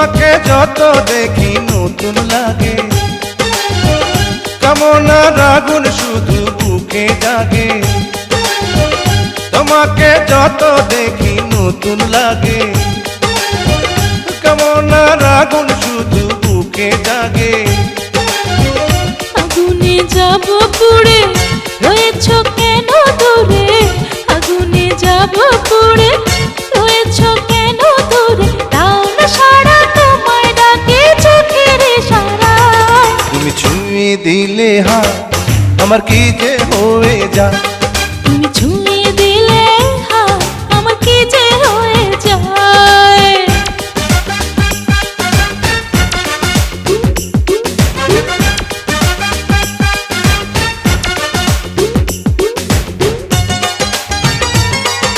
তোমাকে যত দেখি নতুন লাগে, কামনার আগুন শুধু বুকে জাগে। তোমাকে যত দেখি নতুন লাগে, কামনার আগুন শুধু বুকে জাগে। আগুনে যাব পুড়ে, রয়েছ কেন দূরে? আগুনে যাব পুড়ে, রয়েছ কেন দূরে? দাও না সারা, তোমায় ডাকে চোখের ইশারায়। তুমি ছুঁয়ে দিলে হাত, আমার কি যে হয়ে যায়। তুমি